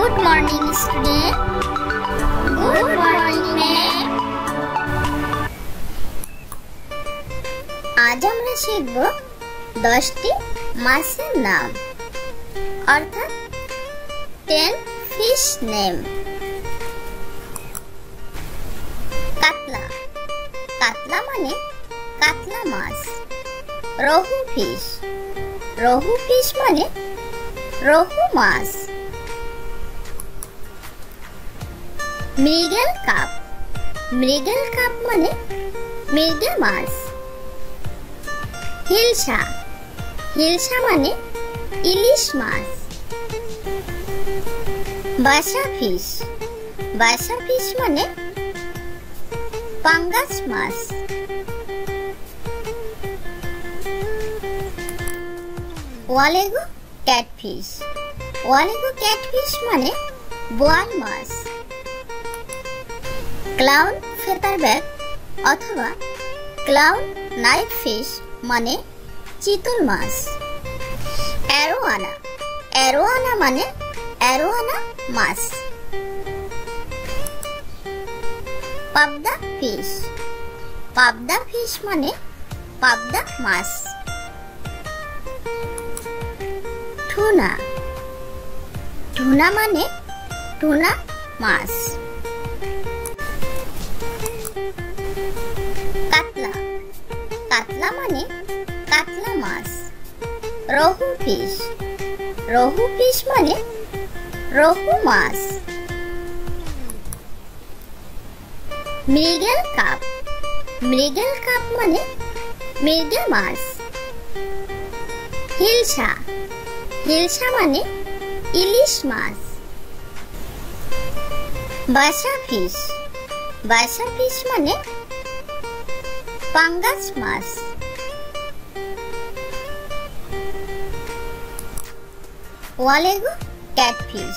Good morning student. Good morning ma'am. आज আমরা শিখব 10টি মাছের নাম অর্থাৎ 10 fish name। কাতলা, কাতলা মানে কাতলা মাছ। রহু ফিশ, রহু ফিশ মানে রহু মাছ। মৃগেল কাপ, মৃগেল কাপ মানে মৃগেল মাছ। হিলসা, হিলসা মানে ইলিশ মাছ। বাসা ফিশ, বাসা ফিশ মানে পাঙ্গাস মাছ। ওয়ালেগো ক্যাটফিশ, ওয়ালেগো ক্যাটফিশ মানে বোয়াল মাছ। ক্লাউন ফেদারব্যাক অথবা ক্লাউন নাইফ ফিশ মানে চিতল মাছ। অ্যারোয়ানা, অ্যারোয়ানা মানে অ্যারোয়ানা মাছ। পাবদা ফিশ, পাবদা ফিশ মানে পাবদা মাছ। টুনা, টুনা মানে টুনা মাছ। কাতলা, কাতলা মানে কাতলা মাছ। রহু ফিশ, রহু ফিশ মানে রহু মাছ। মৃগেল কাপ, মৃগেল কাপ মানে মৃগেল মাছ। হিলসা, হিলসা মানে ইলিশ মাছ। বাসা ফিশ, বাসা ফিশ মানে পাঙ্গাস মাছ। ওয়ালেগো ক্যাটফিশ,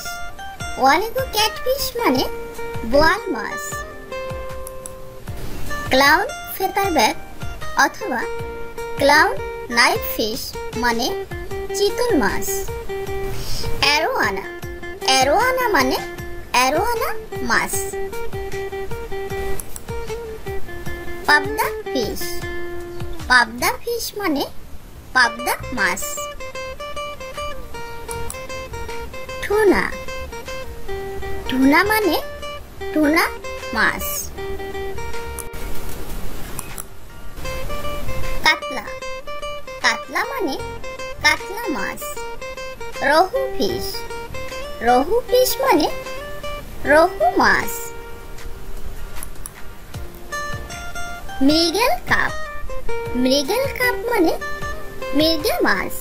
ওয়ালেগো ক্যাটফিশ মানে বোয়াল মাছ। ক্লাউন ফেদারব্যাক অথবা ক্লাউন নাইফ ফিশ মানে চিতল মাছ। অ্যারোয়ানা, অ্যারোয়ানা মানে অ্যারোয়ানা মাছ। পাবদা ফিশ, পাবদা ফিশ মানে পাবদা মাছ। টুনা, টুনা মানে টুনা মাছ। কাতলা, কাতলা মানে কাতলা মাছ। রহু ফিশ, রহু ফিশ মানে রহু মাছ। মৃগেল কাপ, মৃগেল কাপ মানে মৃগেল মাছ।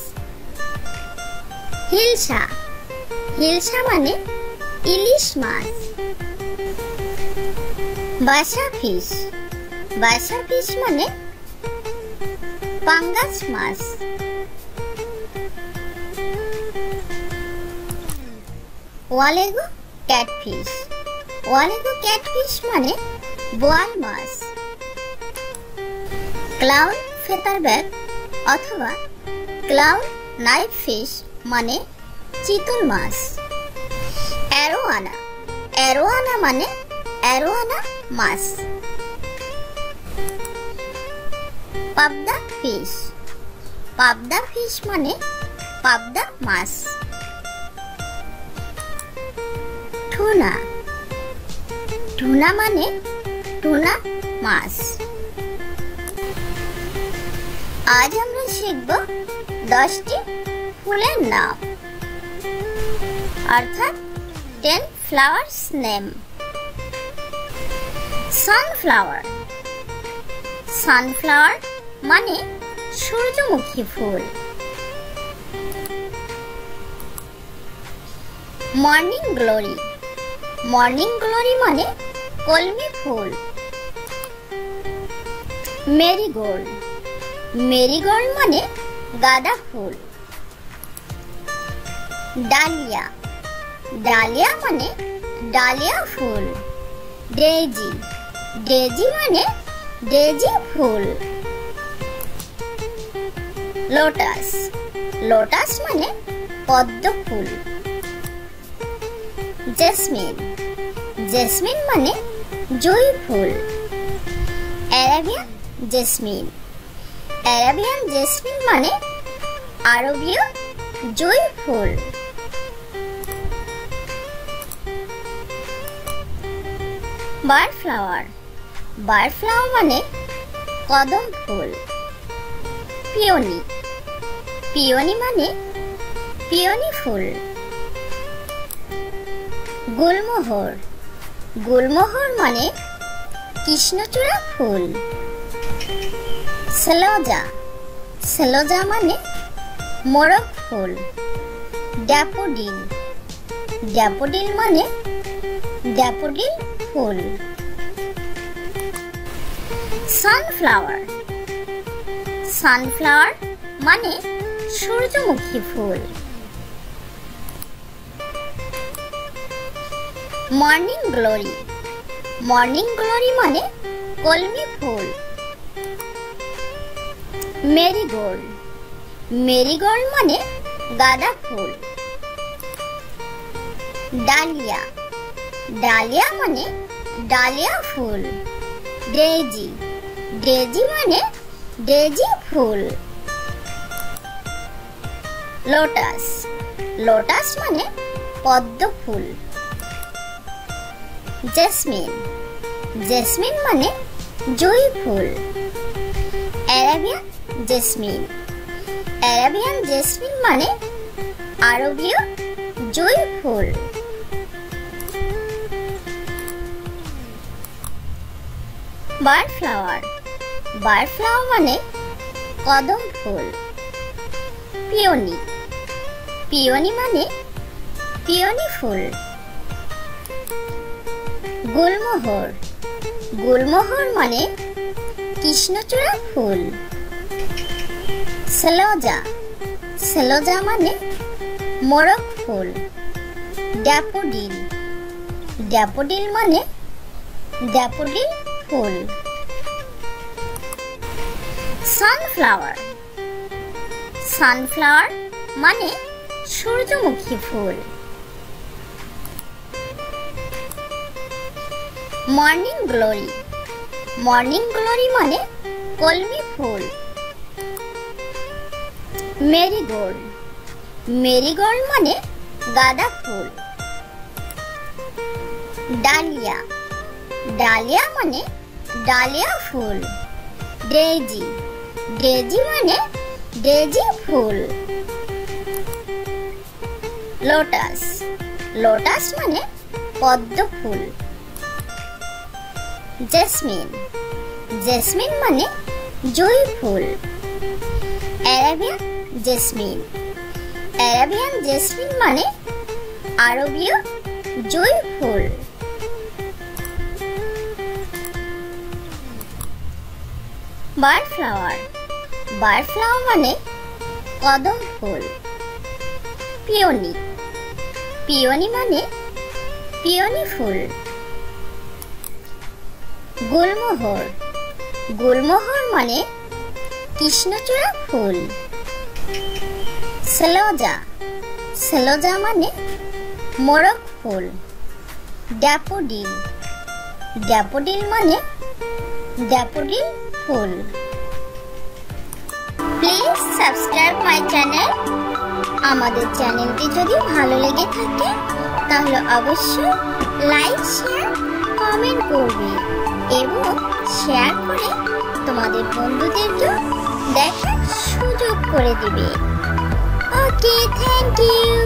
হিলসা, হিলসা মানে ইলিশ মাছ। বাসা ফিশ, বাসা ফিশ মানে পাঙ্গাস মাছ। ওয়ালেগো ক্যাটফিশ, ওয়ালেগো ক্যাটফিশ মানে বোয়াল মাছ। ক্লাউন ফেদারব্যাক অথবা ক্লাউন নাইফ ফিশ মানে চিতল মাছ। অ্যারোয়ানা, অ্যারোয়ানা মানে অ্যারোয়ানা মাছ। পাবদা ফিশ, পাবদা ফিশ মানে পাবদা মাছ। টুনা, টুনা মানে টুনা মাছ। আজ আমরা শিখব 10টি ফুলের নাম অর্থাৎ 10 flowers name। সানফ্লাওয়ার, সানফ্লাওয়ার মানে সূর্যমুখী ফুল। মর্নিং গ্লোরি, মর্নিং গ্লোরি মানে কলমি ফুল। মেরিগোল্ড, মেরিগোল্ড মানে গাঁদা ফুল। ডালিয়া, ডালিয়া মানে ডালিয়া ফুল। ডেজি, ডেজি মানে ডেজি ফুল। লোটাস, লোটাস মানে পদ্ম ফুল। জেসমিন জেসমিন মানে জুঁই ফুল অ্যারাবিয়ান জেসমিন অ্যারাবিয়ান জেসমিন মানে আরবীয় জুঁই ফুল বার্ড ফ্লাওয়ার মানে কদম ফুল পিওনি পিওনি মানে পিওনি ফুল গুলমোহর গুলমোহর মানে কৃষ্ণচূড়া ফুল সেলোজা সেলোজা মানে মোরগ ফুল ড্যাফোডিল ড্যাফোডিল মানে ড্যাফোডিল ফুল সানফ্লাওয়ার সানফ্লাওয়ার মানে সূর্যমুখী ফুল মর্নিং গ্লোরি মানে কলমি ফুল মেরিগোল্ড মানে গাঁদা ফুল ডালিয়া মানে ডালিয়া ফুল ডেজি মানে ডেজি ফুল লোটাস মানে পদ্ম ফুল জেসমিন মানে জুঁই ফুল অ্যারাবিয়ান জেসমিন মানে আরবীয় জুঁই ফুল বার্ড ফ্লাওয়ার মানে কদম ফুল পিওনি মানে পিওনি ফুল গুলমোহর মানে কৃষ্ণচূড়া ফুল সেলোজা মানে মোরগ ফুল ড্যাফোডিল মানে ড্যাফোডিল ফুল সানফ্লাওয়ার মানে সূর্যমুখী ফুল মর্নিং গ্লোরি মানে কলমি ফুল মেরিগোল্ড মানে গাঁদা ফুল ডালিয়া মানে ডালিয়া ফুল ডেজি মানে ডেজি ফুল লোটাস মানে পদ্ম ফুল জেসমিন মানে জুঁই ফুল অ্যারাবিয়ান জেসমিন মানে আরবীয় জুঁই ফুল বার্ড ফ্লাওয়ার মানে কদম ফুল পিওনি মানে পিওনি ফুল গুলমোহর মানে কৃষ্ণচূড়া ফুল সেলোজা মানে মোরগ ফুল ড্যাফোডিল মানে daffodil full please subscribe my channel আমাদের চ্যানেলটি যদি ভালো লেগে থাকে তাহলে অবশ্যই লাইক শেয়ার কমেন্ট করবে এবং শেয়ার করে তোমাদের বন্ধুদেরকে দেখার সুযোগ করে দিবে ওকে থ্যাংক ইউ